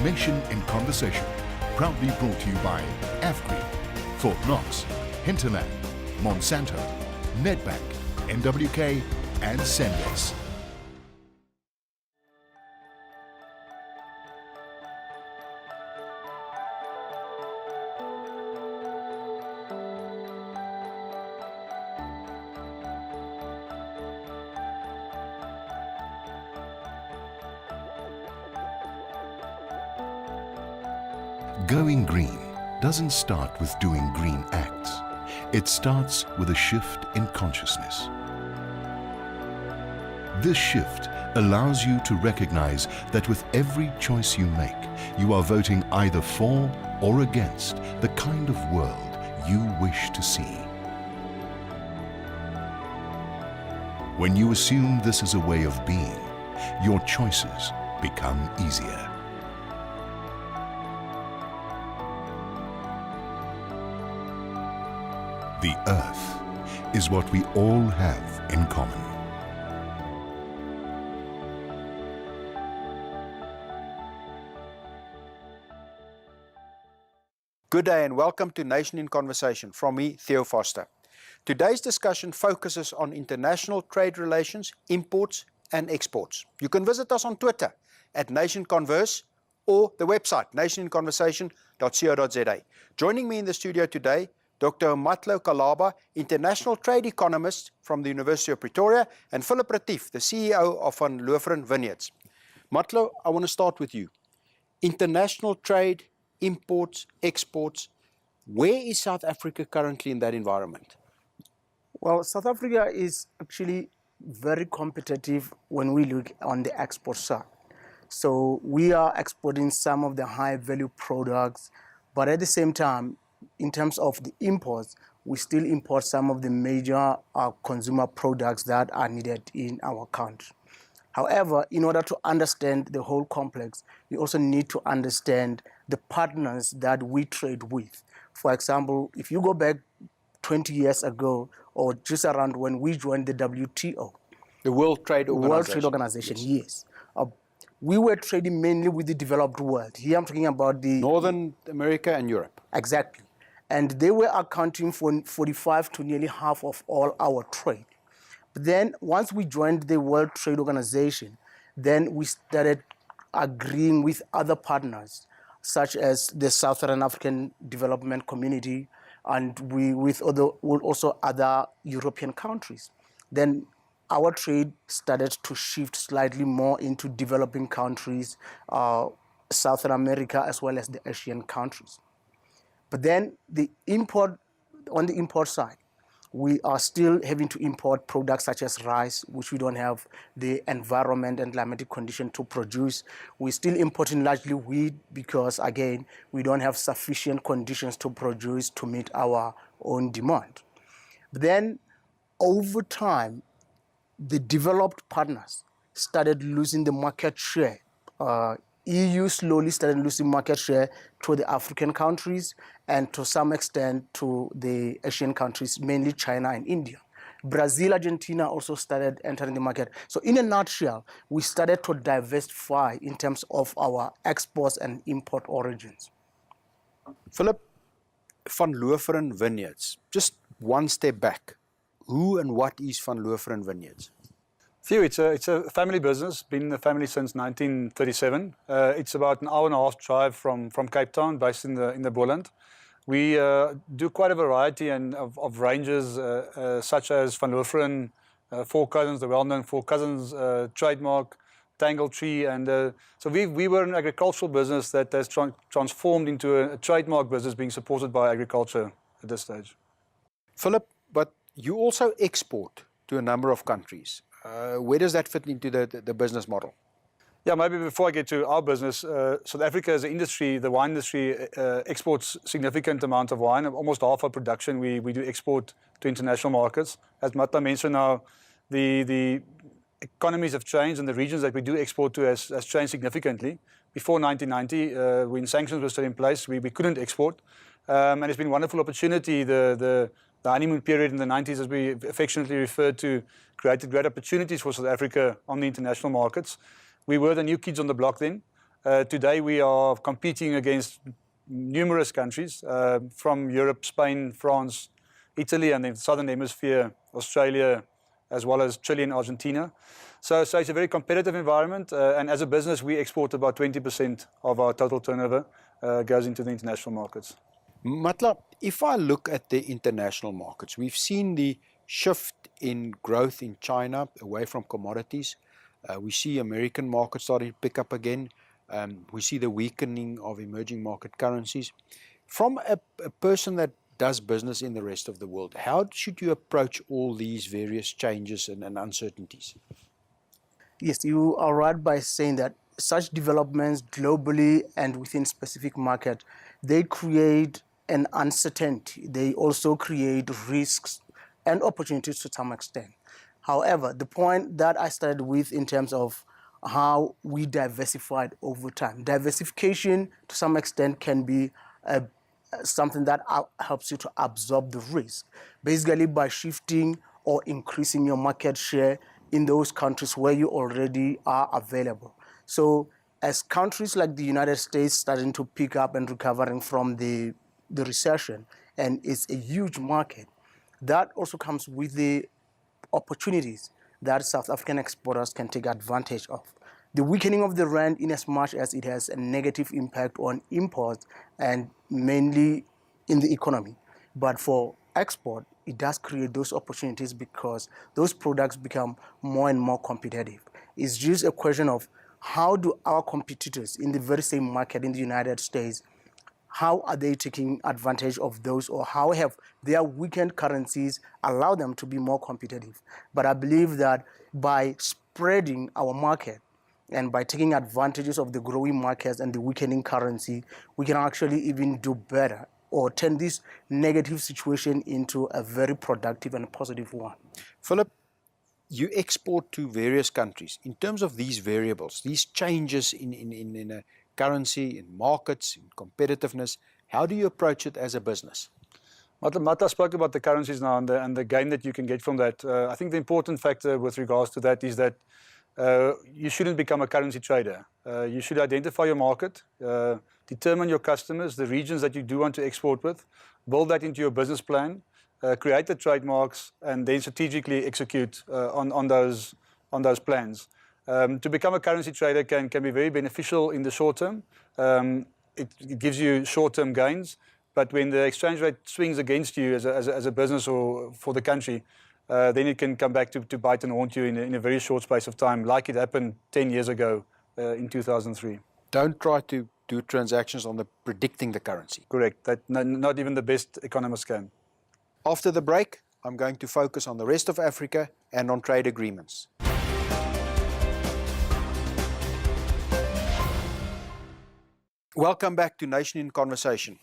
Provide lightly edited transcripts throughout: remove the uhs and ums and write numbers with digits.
Nation in Conversation, proudly brought to you by Afgreen, Fort Knox, Hinterland, Monsanto, Nedbank, NWK and Sendes. Going green doesn't start with doing green acts. It starts with a shift in consciousness. This shift allows you to recognize that with every choice you make, you are voting either for or against the kind of world you wish to see. When you assume this is a way of being, your choices become easier. The earth is what we all have in common. Good day and welcome to Nation in Conversation from me, Theo Foster. Today's discussion focuses on international trade relations, imports and exports. You can visit us on Twitter at NationConverse or the website nationinconversation.co.za. Joining me in the studio today, Dr. Matlo Kalaba, international trade economist from the University of Pretoria, and Philip Retief, the CEO of Van Looferen Vineyards. Matlo, I want to start with you. International trade, imports, exports, where is South Africa currently in that environment? Well, South Africa is actually very competitive when we look on the export side. So we are exporting some of the high value products, but at the same time, in terms of the imports, we still import some of the major consumer products that are needed in our country. However, in order to understand the whole complex, we also need to understand the partners that we trade with. For example, if you go back 20 years ago, or just around when we joined the WTO, the World Trade Organization. Yes. We were trading mainly with the developed world. Here I'm talking about the Northern America and Europe. Exactly. And they were accounting for 45 to nearly half of all our trade. But then once we joined the World Trade Organization, then we started agreeing with other partners, such as the Southern African Development Community, and with also other European countries. Then our trade started to shift slightly more into developing countries, Southern America, as well as the Asian countries. But then on the import side, we are still having to import products such as rice, which we don't have the environment and climatic condition to produce. We're still importing largely wheat because, again, we don't have sufficient conditions to produce to meet our own demand. But then, over time, the developed partners started losing the market share. EU slowly started losing market share to the African countries and to some extent to the Asian countries, mainly China and India. Brazil, Argentina also started entering the market. So in a nutshell, we started to diversify in terms of our exports and import origins. Philip, Van Looferen Vineyards, just one step back. Who and what is Van Looferen Vineyards? Theo, it's a family business, been in the family since 1937. It's about an hour and a half drive from Cape Town, based in the Boland. We do quite a variety of ranges, such as Van Looferen, Four Cousins, the well-known Four Cousins trademark, Tangle Tree, and so we were an agricultural business that has transformed into a trademark business being supported by agriculture at this stage. Philip, but you also export to a number of countries. Where does that fit into the business model? Yeah, maybe before I get to our business, South Africa as an industry, the wine industry exports significant amount of wine. Almost half our production we do export to international markets. As Matla mentioned now, the economies have changed and the regions that we do export to has changed significantly. Before 1990, when sanctions were still in place, we couldn't export. And it's been a wonderful opportunity. The honeymoon period in the 90s, as we affectionately referred to, created great opportunities for South Africa on the international markets. We were the new kids on the block then. Today we are competing against numerous countries from Europe, Spain, France, Italy, and the Southern Hemisphere, Australia, as well as Chile and Argentina. So it's a very competitive environment, and as a business, we export about 20% of our total turnover goes into the international markets. Matla, if I look at the international markets, we've seen the shift in growth in China away from commodities. We see American markets starting to pick up again. We see the weakening of emerging market currencies. From a person that does business in the rest of the world, how should you approach all these various changes and uncertainties? Yes, you are right by saying that such developments globally and within specific market, they create an uncertainty. They also create risks and opportunities to some extent. However, the point that I started with in terms of how we diversified over time, diversification to some extent can be something that helps you to absorb the risk, basically by shifting or increasing your market share in those countries where you already are available. So as countries like the United States starting to pick up and recovering from the recession, and it's a huge market, that also comes with the opportunities that South African exporters can take advantage of. The weakening of the rand, in as much as it has a negative impact on imports and mainly in the economy, but for export, it does create those opportunities because those products become more and more competitive. It's just a question of how do our competitors in the very same market in the United States, how are they taking advantage of those, or how have their weakened currencies allowed them to be more competitive? But I believe that by spreading our market and by taking advantages of the growing markets and the weakening currency, we can actually even do better or turn this negative situation into a very productive and positive one. Philip, you export to various countries. In terms of these variables, these changes in a currency, in markets, in competitiveness, how do you approach it as a business? Mata spoke about the currencies now and the gain that you can get from that. I think the important factor with regards to that is that you shouldn't become a currency trader. You should identify your market, determine your customers, the regions that you do want to export with, build that into your business plan, create the trademarks, and then strategically execute on those plans. To become a currency trader can be very beneficial in the short term. It gives you short-term gains, but when the exchange rate swings against you as a business or for the country, then it can come back to bite and haunt you in a very short space of time, like it happened 10 years ago in 2003. Don't try to do transactions on predicting the currency. Correct. Not even the best economists can. After the break, I'm going to focus on the rest of Africa and on trade agreements. Welcome back to Nation in Conversation.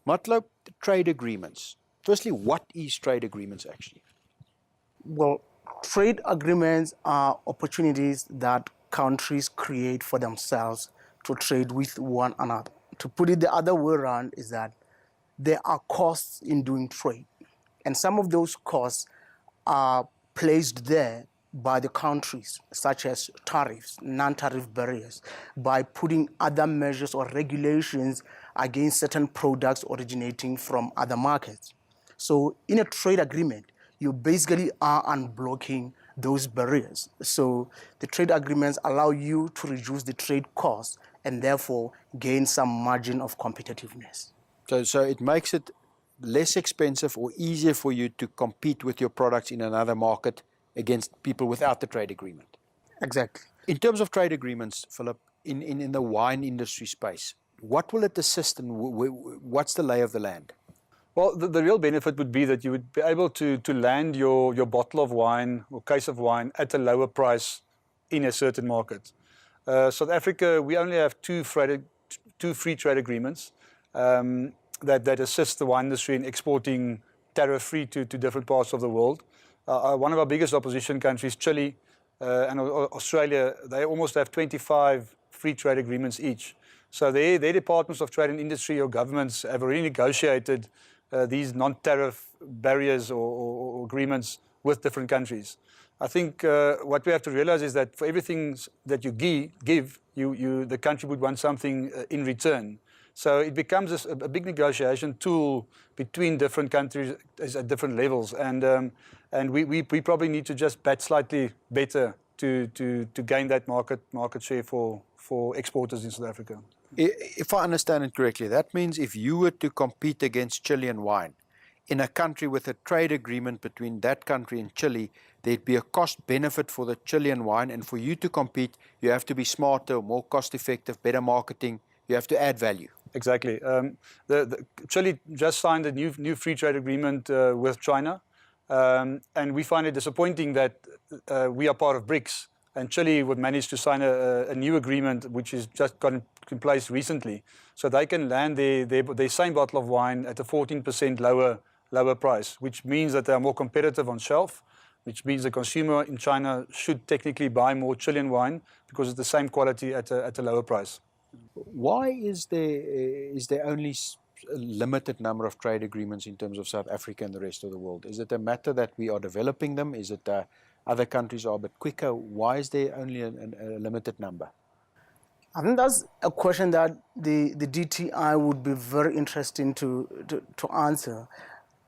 Matlo, trade agreements. Firstly, what is trade agreements actually? Well, trade agreements are opportunities that countries create for themselves to trade with one another. To put it the other way around is that there are costs in doing trade. And some of those costs are placed there by the countries, such as tariffs, non-tariff barriers, by putting other measures or regulations against certain products originating from other markets. So in a trade agreement, you basically are unblocking those barriers. So the trade agreements allow you to reduce the trade costs and therefore gain some margin of competitiveness. So it makes it less expensive or easier for you to compete with your products in another market against people without the trade agreement. Exactly. In terms of trade agreements, Philip, in the wine industry space, what will it assist and what's the lay of the land? Well, the real benefit would be that you would be able to land your bottle of wine or case of wine at a lower price in a certain market. South Africa, we only have two free trade agreements that assist the wine industry in exporting tariff-free to different parts of the world. One of our biggest opposition countries, Chile and Australia, they almost have 25 free trade agreements each. So their departments of trade and industry or governments have already negotiated these non-tariff barriers or agreements with different countries. I think what we have to realize is that for everything that you give, the country would want something in return. So it becomes a big negotiation tool between different countries at different levels, and we probably need to just bat slightly better to gain that market share for exporters in South Africa. If I understand it correctly, that means if you were to compete against Chilean wine in a country with a trade agreement between that country and Chile, there'd be a cost benefit for the Chilean wine, and for you to compete, you have to be smarter, more cost effective, better marketing, you have to add value. Exactly. Chile just signed a new free trade agreement with China, and we find it disappointing that we are part of BRICS, and Chile would manage to sign a new agreement which is just got in place recently, so they can land their same bottle of wine at a 14% lower price, which means that they are more competitive on shelf, which means the consumer in China should technically buy more Chilean wine because it's the same quality at a lower price. Why is there only a limited number of trade agreements in terms of South Africa and the rest of the world? Is it a matter that we are developing them? Is it other countries are a bit quicker? Why is there only a limited number? I think that's a question that the DTI would be very interesting to answer.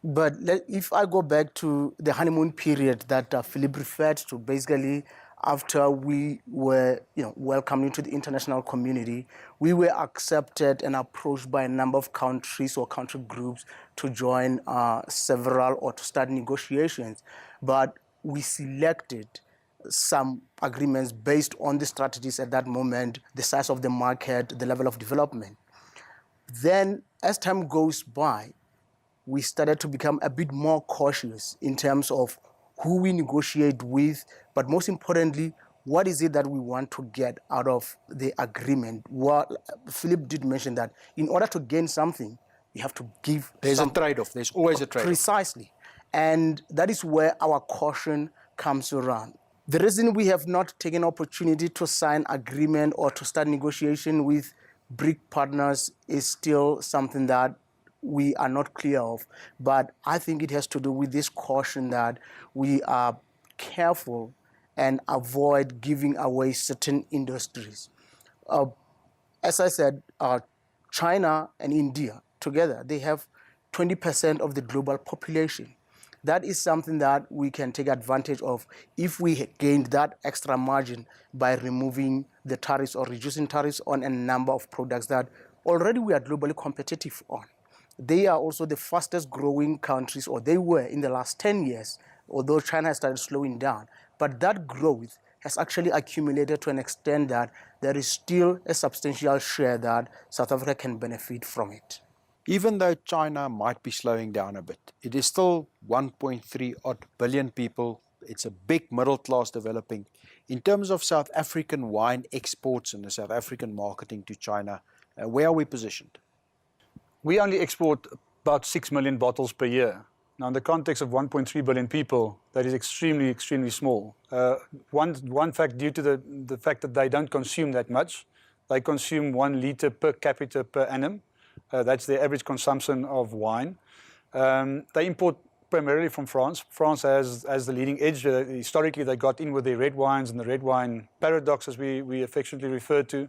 But if I go back to the honeymoon period that Philip referred to, basically after we were welcomed into the international community, we were accepted and approached by a number of countries or country groups to join several or to start negotiations. But we selected some agreements based on the strategies at that moment, the size of the market, the level of development. Then, as time goes by, we started to become a bit more cautious in terms of who we negotiate with, but most importantly, what is it that we want to get out of the agreement? What Philip did mention that in order to gain something, you have to give. There's a trade-off. There's always a trade-off. Precisely. And that is where our caution comes around. The reason we have not taken opportunity to sign agreement or to start negotiation with BRIC partners is still something that we are not clear of. But I think it has to do with this caution that we are careful and avoid giving away certain industries. As I said, China and India together, they have 20% of the global population. That is something that we can take advantage of if we gained that extra margin by removing the tariffs or reducing tariffs on a number of products that already we are globally competitive on. They are also the fastest growing countries, or they were in the last 10 years, although China has started slowing down. But that growth has actually accumulated to an extent that there is still a substantial share that South Africa can benefit from it. Even though China might be slowing down a bit, it is still 1.3 odd billion people. It's a big middle class developing. In terms of South African wine exports and the South African marketing to China, where are we positioned? We only export about 6 million bottles per year. Now, in the context of 1.3 billion people, that is extremely, extremely small. One fact, due to the fact that they don't consume that much, they consume 1 liter per capita per annum. That's their average consumption of wine. They import primarily from France. France has the leading edge. Historically, they got in with their red wines and the red wine paradox, as we affectionately refer to.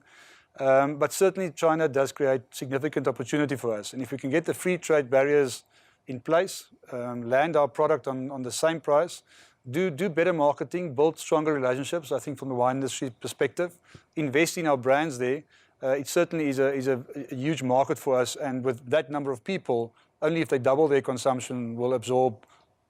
But certainly, China does create significant opportunity for us. And if we can get the free trade barriers in place, land our product on the same price, do better marketing, build stronger relationships, I think from the wine industry perspective, invest in our brands there, it certainly is a huge market for us, and with that number of people, only if they double their consumption will absorb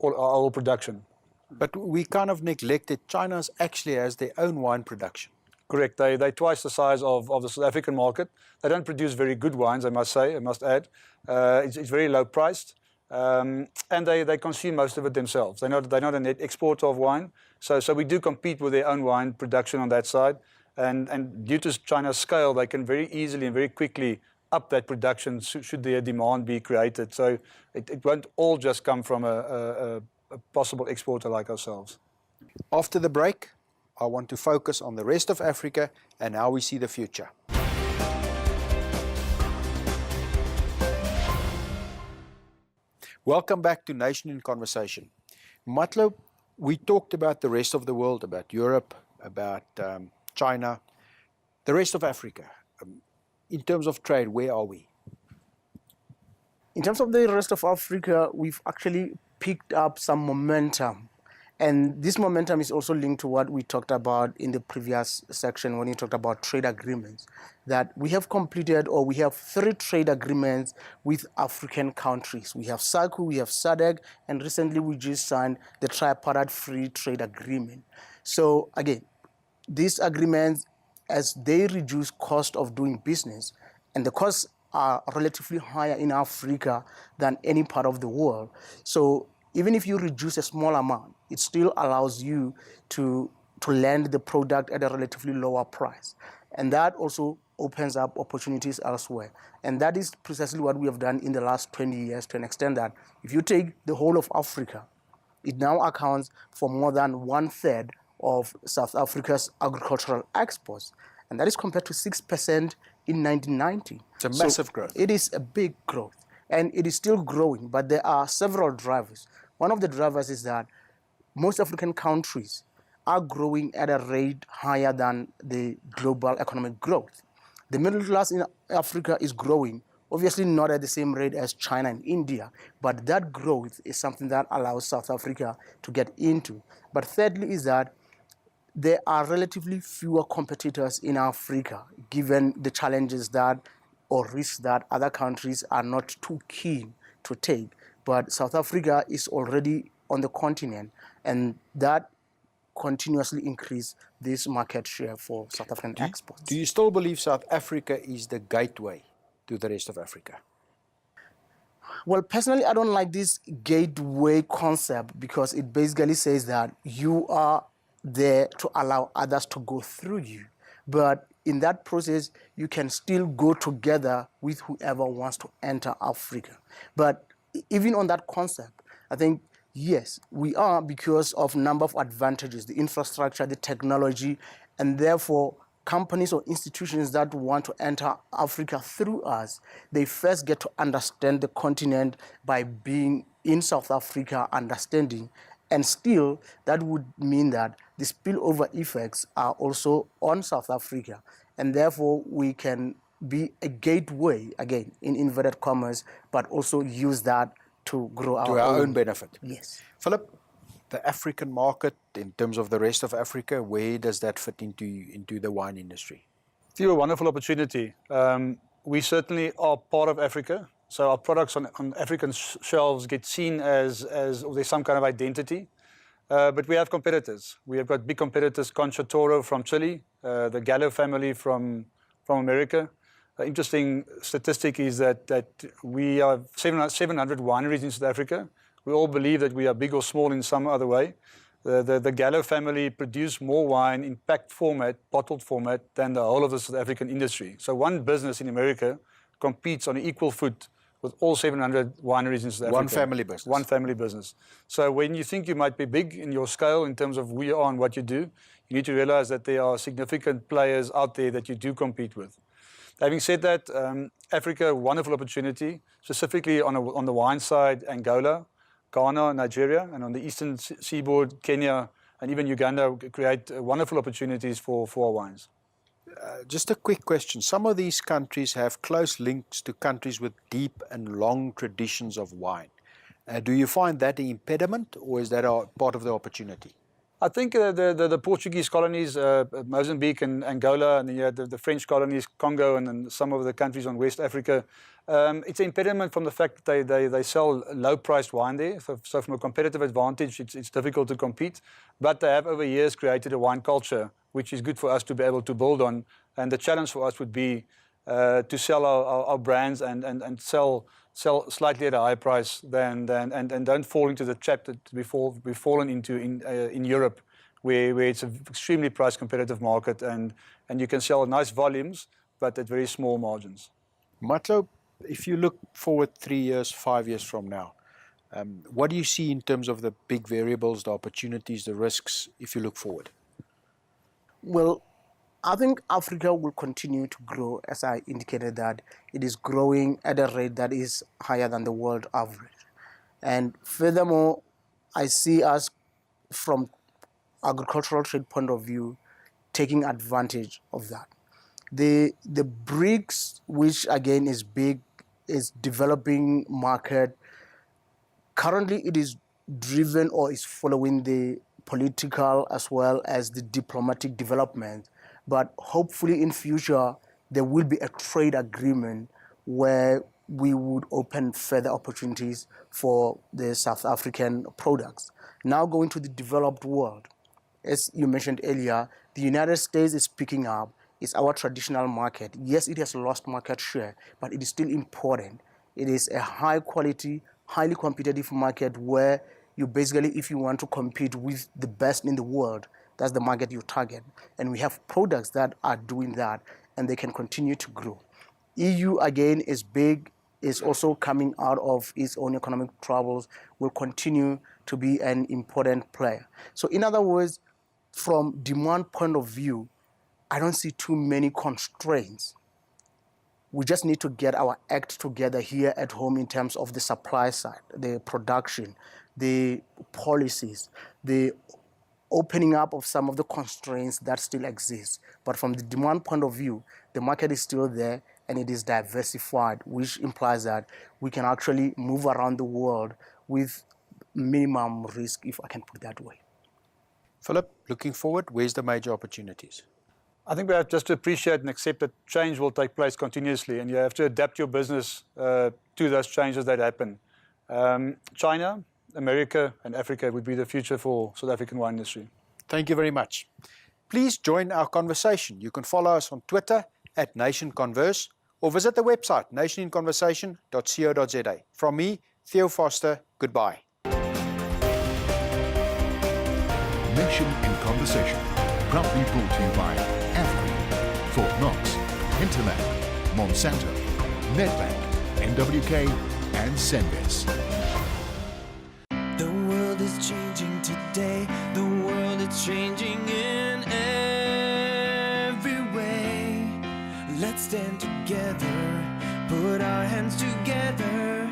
our whole production. But we kind of neglected China actually has their own wine production. Correct. They're twice the size of the South African market. They don't produce very good wines, I must add. It's very low priced, and they consume most of it themselves. They're not a net exporter of wine, so we do compete with their own wine production on that side. And due to China's scale, they can very easily and very quickly up that production should their demand be created. So it won't all just come from a possible exporter like ourselves. After the break, I want to focus on the rest of Africa and how we see the future. Welcome back to Nation in Conversation. Matlo, We talked about the rest of the world, about Europe, about China, the rest of Africa. In terms of trade, where are we? In terms of the rest of Africa, we've actually picked up some momentum. And this momentum is also linked to what we talked about in the previous section when we talked about trade agreements, that we have completed, or we have 3 trade agreements with African countries. We have SACU, we have SADC, and recently we just signed the Tripartite Free Trade Agreement. So again, these agreements, as they reduce cost of doing business, and the costs are relatively higher in Africa than any part of the world. So even if you reduce a small amount, it still allows you to land the product at a relatively lower price. And that also opens up opportunities elsewhere. And that is precisely what we have done in the last 20 years, to an extent that if you take the whole of Africa, it now accounts for more than 1/3 of South Africa's agricultural exports. And that is compared to 6% in 1990. It's a massive growth. It is a big growth, and it is still growing, but there are several drivers. One of the drivers is that most African countries are growing at a rate higher than the global economic growth. The middle class in Africa is growing, obviously not at the same rate as China and India, but that growth is something that allows South Africa to get into. But thirdly is that there are relatively fewer competitors in Africa, given the challenges that, or risks that, other countries are not too keen to take. But South Africa is already on the continent, and that continuously increase this market share for South African exports. Do you still believe South Africa is the gateway to the rest of Africa? Well, personally, I don't like this gateway concept, because it basically says that you are there to allow others to go through you. But in that process, you can still go together with whoever wants to enter Africa. But even on that concept, I think, yes, we are, because of number of advantages, the infrastructure, the technology, and therefore companies or institutions that want to enter Africa through us, they first get to understand the continent by being in South Africa, understanding. And still, that would mean that the spillover effects are also on South Africa. And therefore, we can be a gateway, again, in inverted commas, but also use that to grow To our own benefit. Yes. Philip, the African market, in terms of the rest of Africa, where does that fit into the wine industry? It's a wonderful opportunity. We certainly are part of Africa. So our products on African shelves get seen as there's some kind of identity. But we have competitors. We have got big competitors, Concha Toro from Chile, the Gallo family from America. Interesting statistic is that we have 700 wineries in South Africa. We all believe that we are big or small in some other way. The Gallo family produce more wine in packed format, bottled format, than the whole of the South African industry. So one business in America competes on an equal foot with all 700 wineries in South Africa. One family business. One family business. So when you think you might be big in your scale in terms of who you are and what you do, you need to realize that there are significant players out there that you do compete with. Having said that, Africa, wonderful opportunity, specifically on the wine side, Angola, Ghana, Nigeria, and on the eastern seaboard, Kenya, and even Uganda create wonderful opportunities for our wines. Just a quick question. Some of these countries have close links to countries with deep and long traditions of wine. Do you find that an impediment, or is that a part of the opportunity? I think the Portuguese colonies, Mozambique and Angola, and the French colonies, Congo, and then some of the countries on West Africa, it's an impediment from the fact that they sell low-priced wine there. So from a competitive advantage, it's difficult to compete. But they have over years created a wine culture, which is good for us to be able to build on. And the challenge for us would be to sell our brands and sell slightly at a higher price and don't fall into the trap that we've fallen into in Europe, where it's an extremely price competitive market and you can sell nice volumes, but at very small margins. Matlo, if you look forward 3 years, 5 years from now, what do you see in terms of the big variables, the opportunities, the risks, if you look forward? Well, I think Africa will continue to grow, as I indicated that it is growing at a rate that is higher than the world average. And furthermore, I see us from agricultural trade point of view, taking advantage of that. The BRICS, which again is big, is developing market. Currently, it is driven or is following the political as well as the diplomatic development. But hopefully in future, there will be a trade agreement where we would open further opportunities for the South African products. Now going to the developed world. As you mentioned earlier, the United States is picking up. It's our traditional market. Yes, it has lost market share, but it is still important. It is a high quality, highly competitive market where you basically, if you want to compete with the best in the world, that's the market you target. And we have products that are doing that, and they can continue to grow. EU, again, is big, is also coming out of its own economic troubles, will continue to be an important player. So in other words, from demand point of view, I don't see too many constraints. We just need to get our act together here at home in terms of the supply side, the production, the policies, the opening up of some of the constraints that still exist. But from the demand point of view, the market is still there and it is diversified, which implies that we can actually move around the world with minimum risk, if I can put it that way. Philip, looking forward, where's the major opportunities? I think we have just to appreciate and accept that change will take place continuously, and you have to adapt your business to those changes that happen. China, America, and Africa would be the future for South African wine industry. Thank you very much. Please join our conversation. You can follow us on Twitter at NationConverse or visit the website nationinconversation.co.za. From me, Theo Foster, goodbye. Nation in Conversation, proudly brought to you by AFCRI, Fort Knox, Hinterland, Monsanto, Nedbank, NWK, and Senvis. The world is changing today. The world is changing in every way. Let's stand together, put our hands together,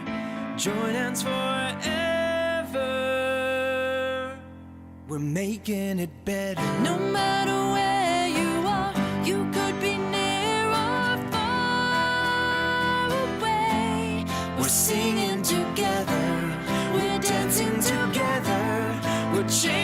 join hands forever. We're making it better. No matter where you are, you could be near or far away. We're singing together, we're dancing together, we're changing.